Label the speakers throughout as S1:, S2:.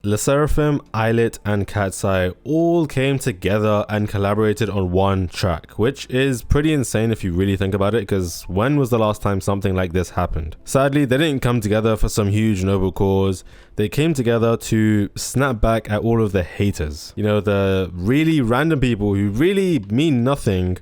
S1: LE SSERAFIM, Islet, and KATSEYE all came together and collaborated on one track, which is pretty insane if you really think about it, because when was the last time something like this happened? Sadly, they didn't come together for some huge noble cause. They came together to snap back at all of the haters. You know, the really random people who really mean nothing,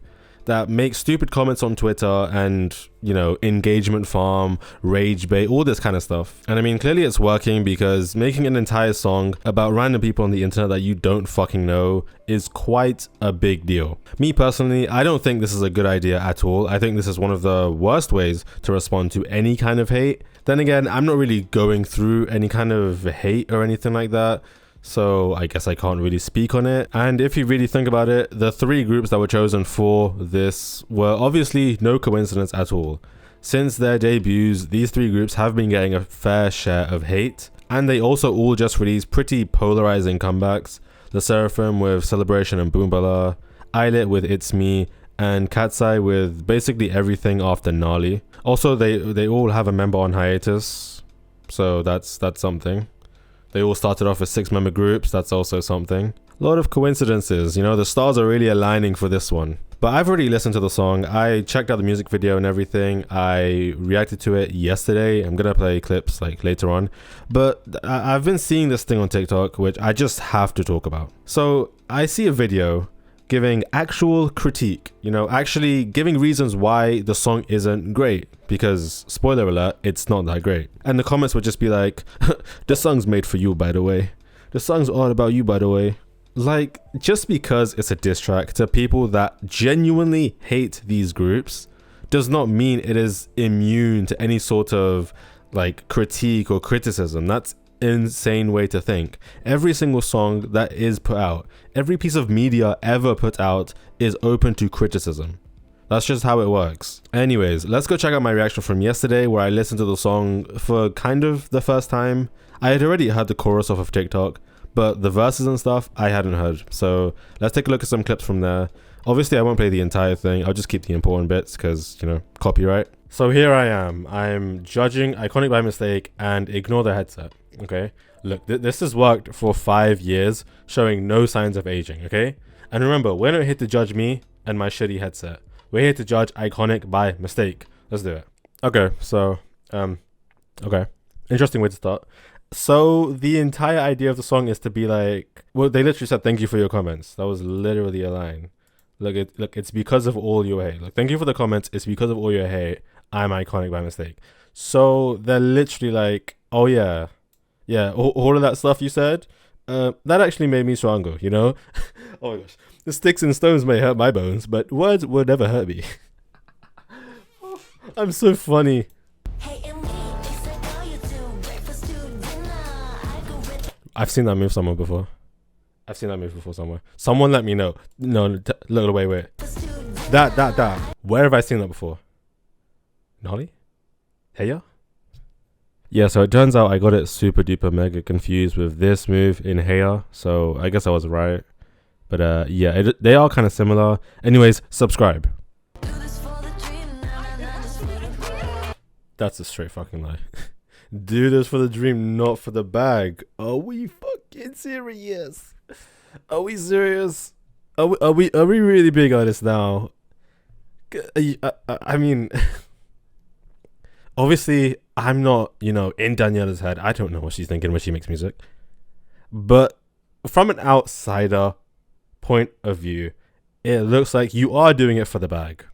S1: that make stupid comments on Twitter and, you know, engagement farm, rage bait, all this kind of stuff. And I mean, clearly it's working, because making an entire song about random people on the internet that you don't fucking know is quite a big deal. Me personally, I don't think this is a good idea at all. I think this is one of the worst ways to respond to any kind of hate. Then again, I'm not really going through any kind of hate or anything like that, so I guess I can't really speak on it. And if you really think about it, the three groups that were chosen for this were obviously no coincidence at all. Since their debuts, these three groups have been getting a fair share of hate, and they also all just released pretty polarizing comebacks. LE SSERAFIM with Celebration and Boombala, Islet with It's Me, and KATSEYE with basically everything after Gnarly. Also, they all have a member on hiatus, so that's something. They all started off as 6-member groups, that's also something. A lot of coincidences, you know, the stars are really aligning for this one. But I've already listened to the song, I checked out the music video and everything, I reacted to it yesterday, I'm gonna play clips like later on. But I've been seeing this thing on TikTok, which I just have to talk about. So I see a video giving actual critique, you know, actually giving reasons why the song isn't great, because spoiler alert, it's not that great. And the comments would just be like, the song's made for you, by the way, the song's all about you, by the way. Like, just because it's a diss track to people that genuinely hate these groups does not mean it is immune to any sort of like critique or criticism. That's insane way to think. Every single song that is put out, every piece of media ever put out is open to criticism. That's just how it works. Anyways, let's go check out my reaction from yesterday, where I listened to the song for kind of the first time. I had already heard the chorus off of TikTok, but the verses and stuff I hadn't heard. So let's take a look at some clips from there. Obviously I won't play the entire thing, I'll just keep the important bits because, you know, copyright. So here I am, I'm judging Iconic by mistake, and ignore the headset. Okay, look, this has worked for 5 years, showing no signs of aging. Okay, and remember, we're not here to judge me and my shitty headset. We're here to judge Iconic by mistake. Let's do it. Okay, so okay, interesting way to start. So the entire idea of the song is to be like, well, they literally said thank you for your comments. That was literally a line. Look, it's because of all your hate. Like, thank you for the comments, it's because of all your hate, I'm Iconic by mistake. So they're literally like, oh yeah, all of that stuff you said, that actually made me stronger, you know? Oh my gosh. The sticks and stones may hurt my bones, but words will never hurt me. I'm so funny. I've seen that move somewhere before. Somewhere. Someone let me know. No, look, wait. That. Where have I seen that before? Gnarly? Heya? Yeah, so it turns out I got it super duper mega confused with this move in Heya, so I guess I was right. But yeah, they are kind of similar. Anyways, subscribe. That's a straight fucking lie. Do this for the dream, not for the bag. Are we fucking serious? Are we serious? Are we really big on this now? I mean, obviously, I'm not, you know, in Daniela's head. I don't know what she's thinking when she makes music. But from an outsider point of view, it looks like you are doing it for the bag.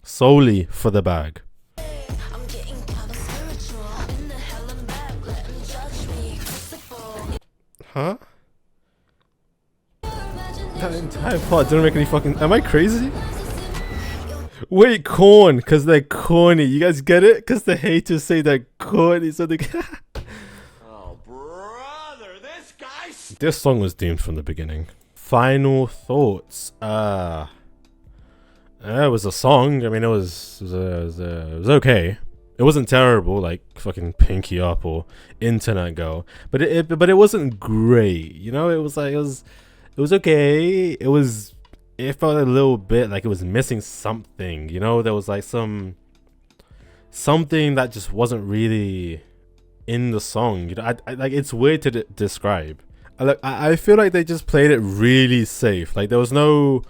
S1: Solely for the bag. Huh? That entire part didn't make any fucking... Am I crazy? Wait, corn, because they're corny. You guys get it? Because the haters say they're corny, so they...
S2: Oh, brother, this guy...
S1: This song was doomed from the beginning. Final thoughts. It was a song. I mean, it was okay. It wasn't terrible, like fucking Pinky Up or Internet Girl, but it wasn't great. You know, it was okay. It felt a little bit like it was missing something. You know, there was like something that just wasn't really in the song. You know, like it's weird to describe. I feel like they just played it really safe. Like there was no,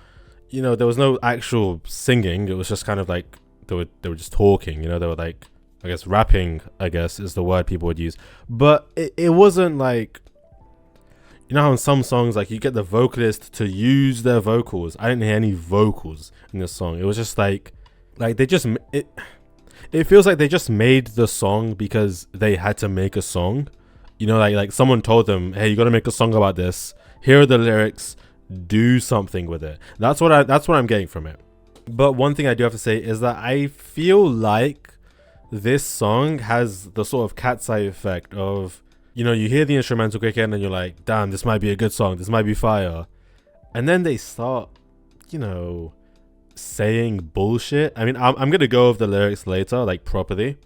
S1: you know, there was no actual singing. It was just kind of like they were just talking. You know, they were like, I guess rapping, I guess is the word people would use. But it wasn't like, you know how in some songs like you get the vocalist to use their vocals. I didn't hear any vocals in this song. It was just like they just it feels like they just made the song because they had to make a song. You know, like someone told them, hey, you got to make a song about this. Here are the lyrics. Do something with it. That's what I'm getting from it. But one thing I do have to say is that I feel like this song has the sort of cat's eye effect of, you know, you hear the instrumental kick in and you're like, damn, this might be a good song. This might be fire. And then they start, you know, saying bullshit. I mean, I'm going to go over the lyrics later, like properly.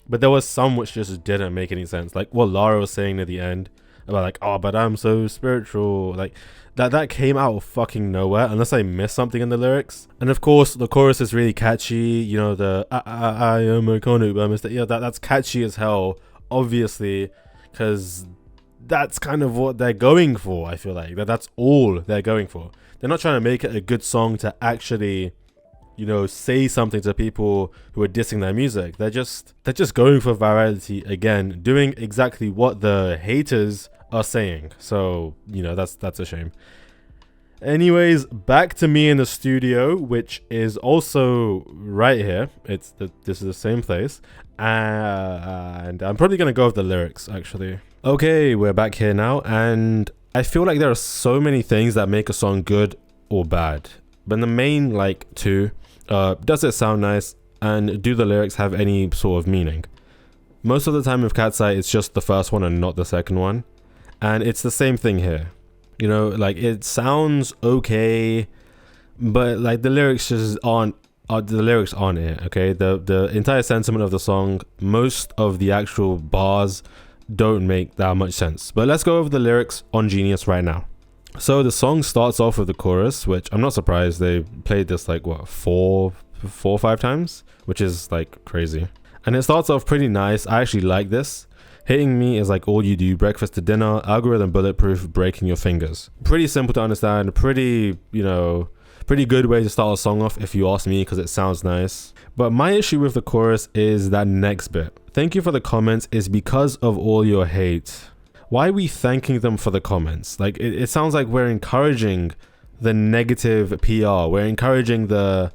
S1: But there was some which just didn't make any sense. Like what Lara was saying at the end about like, oh, but I'm so spiritual. Like that came out of fucking nowhere unless I missed something in the lyrics. And of course, the chorus is really catchy. You know, the I am a iconic by mistake. Yeah, that's catchy as hell, obviously, because that's kind of what they're going for. I feel like that's all they're going for. They're not trying to make it a good song to actually, you know, say something to people who are dissing their music. They're just going for virality again, doing exactly what the haters are saying. So, you know, that's a shame. Anyways, back to me in the studio, which is also right here. This is the same place, and I'm probably gonna go with the lyrics actually. Okay, we're back here now, and I feel like there are so many things that make a song good or bad, but the main like two. Does it sound nice, and do the lyrics have any sort of meaning? Most of the time with Cat's Eye, it's just the first one and not the second one, and it's the same thing here. You know, like it sounds okay, but like the lyrics just aren't it. Okay, the entire sentiment of the song, most of the actual bars don't make that much sense. But let's go over the lyrics on Genius right now. So the song starts off with the chorus, which I'm not surprised they played this like what four or five times, which is like crazy. And it starts off pretty nice. I actually like this. Hitting me is like all you do, breakfast to dinner, algorithm bulletproof, breaking your fingers. Pretty simple to understand, pretty, you know, pretty good way to start a song off if you ask me, because it sounds nice. But my issue with the chorus is that next bit. Thank you for the comments is because of all your hate. Why are we thanking them for the comments? Like it sounds like we're encouraging the negative PR. We're encouraging the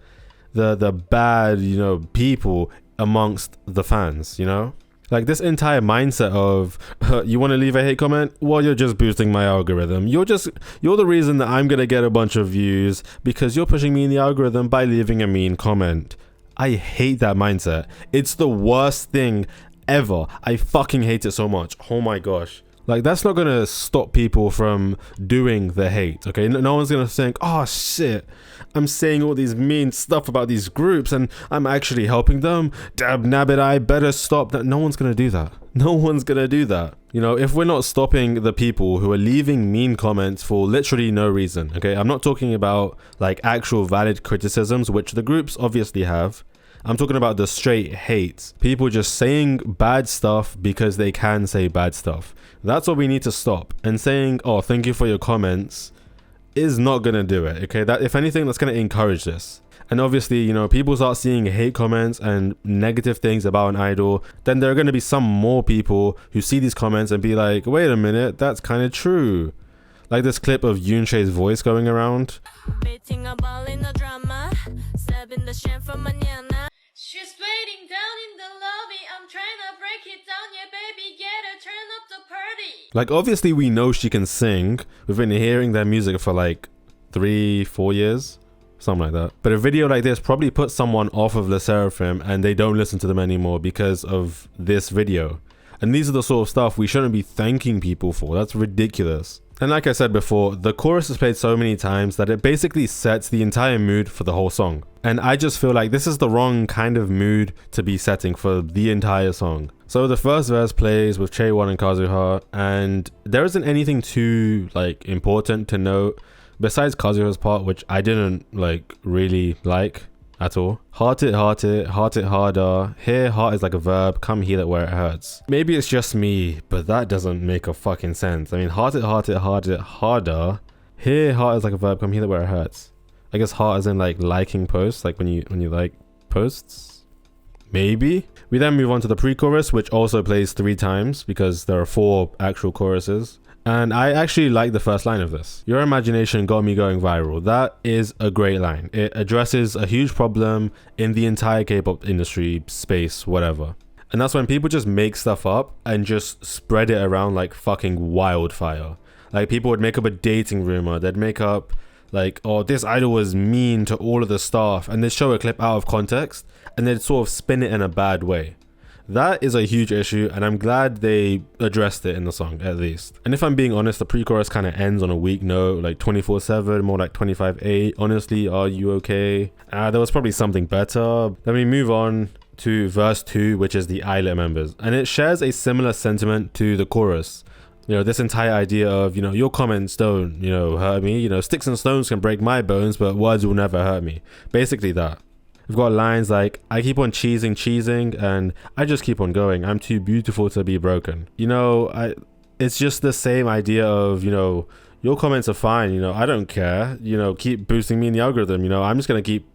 S1: bad, you know, people amongst the fans, you know? Like this entire mindset of you want to leave a hate comment? Well, you're just boosting my algorithm. You're the reason that I'm going to get a bunch of views because you're pushing me in the algorithm by leaving a mean comment. I hate that mindset. It's the worst thing ever. I fucking hate it so much. Oh my gosh. Like that's not gonna stop people from doing the hate, okay? No one's gonna think, oh shit, I'm saying all these mean stuff about these groups and I'm actually helping them. Dab nabbit, I better stop that. No one's gonna do that. No one's gonna do that. You know, if we're not stopping the people who are leaving mean comments for literally no reason, okay? I'm not talking about like actual valid criticisms, which the groups obviously have. I'm talking about the straight hate. People just saying bad stuff because they can say bad stuff. That's what we need to stop. And saying, oh, thank you for your comments is not going to do it, okay? That if anything, that's going to encourage this. And obviously, you know, people start seeing hate comments and negative things about an idol, then there are going to be some more people who see these comments and be like, wait a minute, that's kind of true. Like this clip of Yoonche's voice going around.
S3: She's waiting down in the lobby. I'm trying to break it down. Yeah, baby, get her, turn up the party.
S1: Like, obviously, we know she can sing. We've been hearing their music for like 3-4 years, something like that. But a video like this probably puts someone off of LE SSERAFIM and they don't listen to them anymore because of this video. And these are the sort of stuff we shouldn't be thanking people for. That's ridiculous. And like I said before, the chorus is played so many times that it basically sets the entire mood for the whole song. And I just feel like this is the wrong kind of mood to be setting for the entire song. So the first verse plays with Chaewon and Kazuha, and there isn't anything too like important to note besides Kazuha's part, which I didn't like really like. at all. Heart it, heart it, heart it harder. Here, heart is like a verb. Come heal it where it hurts. Maybe it's just me, but that doesn't make a fucking sense. I mean, heart it, heart it, heart it harder. Here, heart is like a verb. Come heal it where it hurts. I guess heart is in like liking posts, like when you like posts. Maybe. We then move on to the pre-chorus, which also plays 3 times because there are 4 actual choruses. And I actually like the first line of this. Your imagination got me going viral. That is a great line. It addresses a huge problem in the entire K-pop industry, space, whatever. And that's when people just make stuff up and just spread it around like fucking wildfire. Like people would make up a dating rumor. They'd make up like, oh, this idol was mean to all of the staff, and they'd show a clip out of context and they'd sort of spin it in a bad way. That is a huge issue, and I'm glad they addressed it in the song, at least. And if I'm being honest, the pre-chorus kind of ends on a weak note, like 24/7, more like 25/8. Honestly, are you okay? There was probably something better. Then we move on to verse 2, which is the Islet members, and it shares a similar sentiment to the chorus. You know, this entire idea of, you know, your comments don't, you know, hurt me. You know, sticks and stones can break my bones, but words will never hurt me. Basically that. We've got lines like, I keep on cheesing, and I just keep on going. I'm too beautiful to be broken. You know, it's just the same idea of, you know, your comments are fine. You know, I don't care. You know, keep boosting me in the algorithm. You know, I'm just going to keep,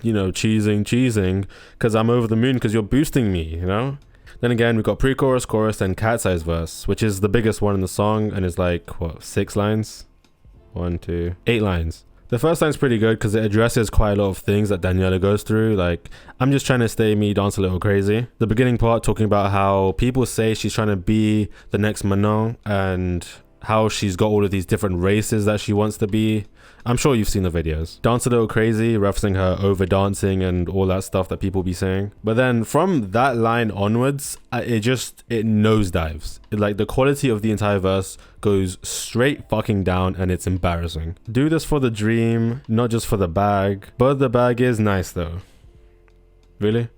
S1: you know, cheesing because I'm over the moon because you're boosting me, you know? Then again, we've got pre-chorus, chorus, and Cat's Eyes verse, which is the biggest one in the song and is like, what, 6 lines? 1, 2, 8 lines. The first line's pretty good because it addresses quite a lot of things that Daniela goes through, like, I'm just trying to stay me, dance a little crazy. The beginning part talking about how people say she's trying to be the next Manon and how she's got all of these different races that she wants to be. I'm sure you've seen the videos. Dance a little crazy, referencing her over dancing and all that stuff that people be saying. But then from that line onwards, it nosedives. Like the quality of the entire verse goes straight fucking down and it's embarrassing. Do this for the dream, not just for the bag. But the bag is nice though. Really?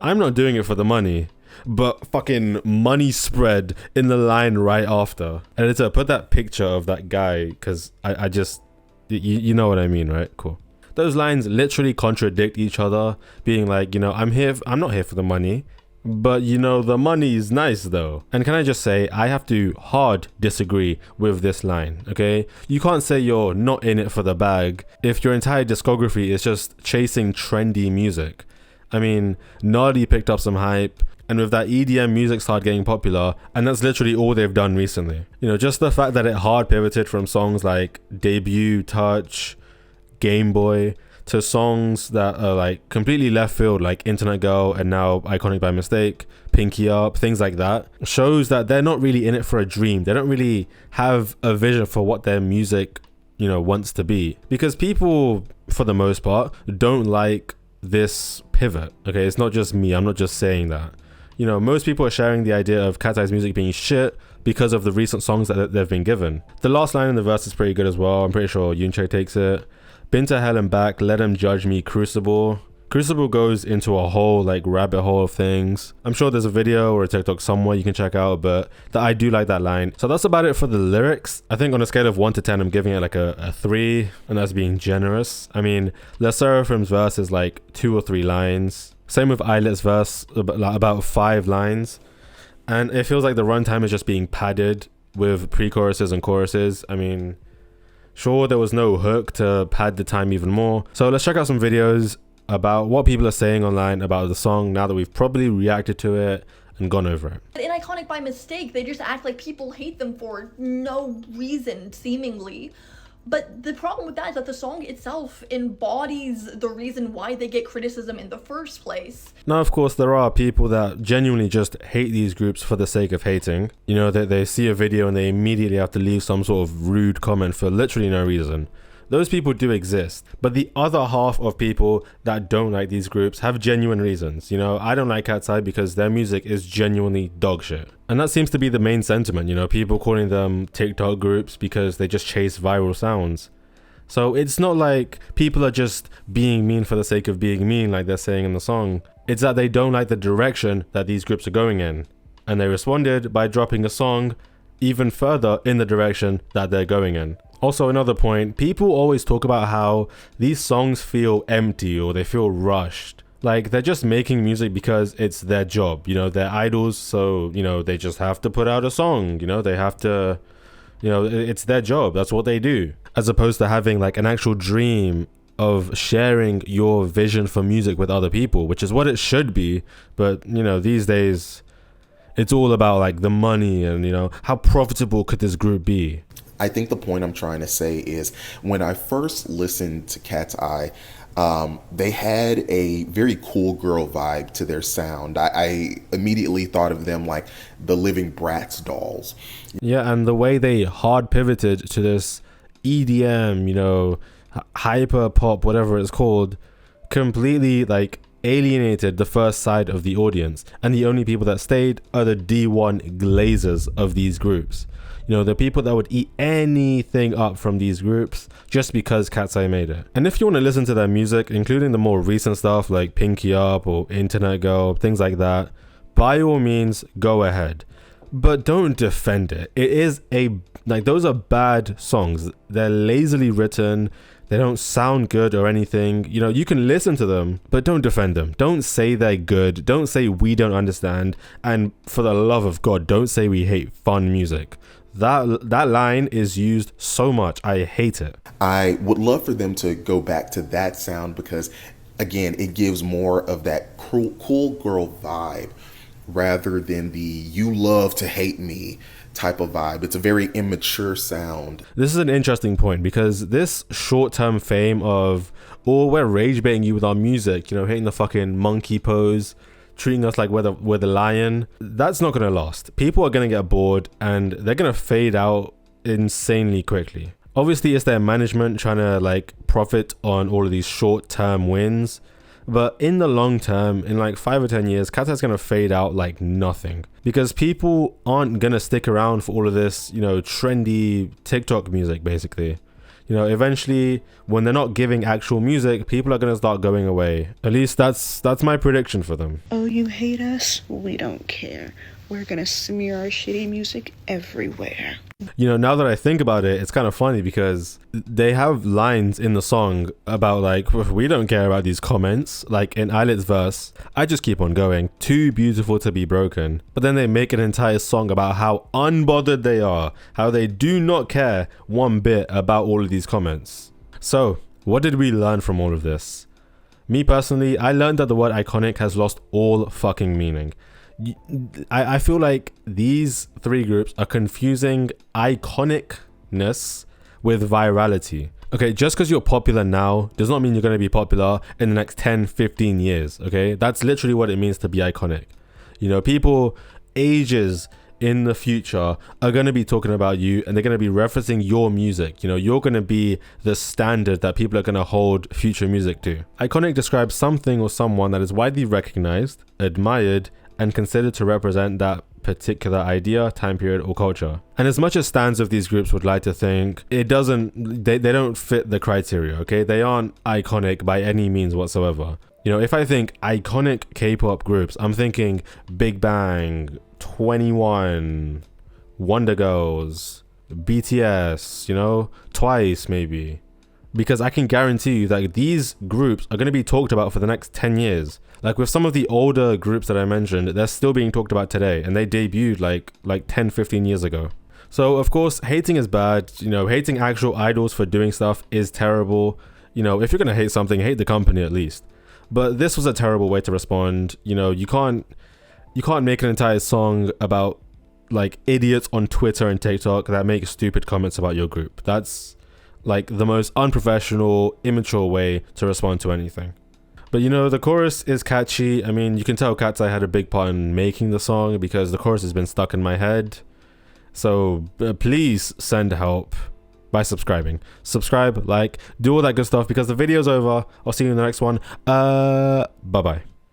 S1: I'm not doing it for the money. But fucking money spread in the line right after. Editor, put that picture of that guy because I just... You know what I mean, right? Cool. Those lines literally contradict each other, being like, you know, I'm not here for the money, but you know, the money is nice though. And can I just say, I have to hard disagree with this line, okay? You can't say you're not in it for the bag if your entire discography is just chasing trendy music. I mean, Nardi picked up some hype, and with that EDM music started getting popular, and that's literally all they've done recently. You know, just the fact that it hard pivoted from songs like Debut, Touch, Game Boy, to songs that are like completely left field, like Internet Girl and now Iconic by Mistake, Pinky Up, things like that, shows that they're not really in it for a dream. They don't really have a vision for what their music, you know, wants to be. Because people, for the most part, don't like this pivot, okay? It's not just me, I'm not just saying that. You know, most people are sharing the idea of Cat's Eyes music being shit because of the recent songs that they've been given. The last line in the verse is pretty good as well. I'm pretty sure Yoonchae takes it. Been to hell and back, let them judge me, Crucible. Crucible goes into a whole like rabbit hole of things. I'm sure there's a video or a TikTok somewhere you can check out, but I do like that line. So that's about it for the lyrics. I think on a scale of 1 to 10, I'm giving it like a 3, and that's being generous. I mean, Le Seraphim's verse is like 2 or 3 lines. Same with Islet's verse, about 5 lines. And it feels like the runtime is just being padded with pre-choruses and choruses. I mean, sure, there was no hook to pad the time even more. So let's check out some videos about what people are saying online about the song now that we've probably reacted to it and gone over it.
S4: In Iconic by Mistake, they just act like people hate them for no reason, seemingly. But the problem with that is that the song itself embodies the reason why they get criticism in the first place.
S1: Now, of course, there are people that genuinely just hate these groups for the sake of hating. You know, they see a video and they immediately have to leave some sort of rude comment for literally no reason. Those people do exist, but the other half of people that don't like these groups have genuine reasons. You know, I don't like Cat's Eye because their music is genuinely dog shit. And that seems to be the main sentiment, you know, people calling them TikTok groups because they just chase viral sounds. So it's not like people are just being mean for the sake of being mean like they're saying in the song. It's that they don't like the direction that these groups are going in. And they responded by dropping a song even further in the direction that they're going in. Also, another point, people always talk about how these songs feel empty or they feel rushed. Like, they're just making music because it's their job, you know, they're idols, so, you know, they just have to put out a song, you know, they have to, you know, it's their job, that's what they do. As opposed to having like an actual dream of sharing your vision for music with other people, which is what it should be. But, you know, these days, it's all about like the money and, you know, how profitable could this group be?
S5: I think the point I'm trying to say is when I first listened to Cat's Eye, they had a very cool girl vibe to their sound. I immediately thought of them like the Living Bratz dolls.
S1: Yeah, and the way they hard pivoted to this EDM, you know, hyper pop, whatever it's called, completely like alienated the first side of the audience. And the only people that stayed are the D1 glazers of these groups. You know, the people that would eat anything up from these groups just because Cat's Eye made it. And if you want to listen to their music, including the more recent stuff like Pinky Up or Internet Girl, things like that, by all means, go ahead. But don't defend it. It is like, those are bad songs. They're lazily written. They don't sound good or anything. You know, you can listen to them, but don't defend them. Don't say they're good. Don't say we don't understand. And for the love of God, don't say we hate fun music. That line is used so much. I hate it.
S5: I would love for them to go back to that sound because, again, it gives more of that cool girl vibe rather than the you love to hate me type of vibe. It's a very immature sound.
S1: This is an interesting point because this short-term fame of, oh, we're rage baiting you with our music, you know, hitting the fucking monkey pose, treating us like we're the lion, that's not going to last. People are going to get bored and they're going to fade out insanely quickly. Obviously, it's their management trying to like profit on all of these short-term wins. But in the long term, in like 5 or 10 years, Cat's Eye is going to fade out like nothing. Because people aren't going to stick around for all of this, you know, trendy TikTok music, basically. You know, eventually, when they're not giving actual music, people are going to start going away. At least that's my prediction for them.
S6: Oh, you hate us? We don't care. We're going to smear our shitty music everywhere.
S1: You know, now that I think about it, it's kind of funny because they have lines in the song about like, we don't care about these comments. Like in Islet's verse, I just keep on going, too beautiful to be broken. But then they make an entire song about how unbothered they are, how they do not care one bit about all of these comments. So, what did we learn from all of this? Me personally, I learned that the word iconic has lost all fucking meaning. I feel like these three groups are confusing iconicness with virality. Okay, just because you're popular now does not mean you're going to be popular in the next 10, 15 years, okay? That's literally what it means to be iconic. You know, people ages in the future are going to be talking about you and they're going to be referencing your music. You know, you're going to be the standard that people are going to hold future music to. Iconic describes something or someone that is widely recognized, admired, and considered to represent that particular idea, time period, or culture. And as much as stands of these groups would like to think, they don't fit the criteria, okay? They aren't iconic by any means whatsoever. You know, if I think iconic K-pop groups, I'm thinking Big Bang, 21, Wonder Girls, BTS, you know, Twice maybe. Because I can guarantee you that these groups are going to be talked about for the next 10 years. Like with some of the older groups that I mentioned, they're still being talked about today and they debuted like 10, 15 years ago. So of course, hating is bad. You know, hating actual idols for doing stuff is terrible. You know, if you're going to hate something, hate the company at least. But this was a terrible way to respond. You know, you can't make an entire song about like idiots on Twitter and TikTok that make stupid comments about your group. That's like the most unprofessional, immature way to respond to anything. But you know, the chorus is catchy. I mean, you can tell Cat's Eye had a big part in making the song because the chorus has been stuck in my head. So please send help by subscribing. Subscribe, like, do all that good stuff because the video's over. I'll see you in the next one. Bye-bye.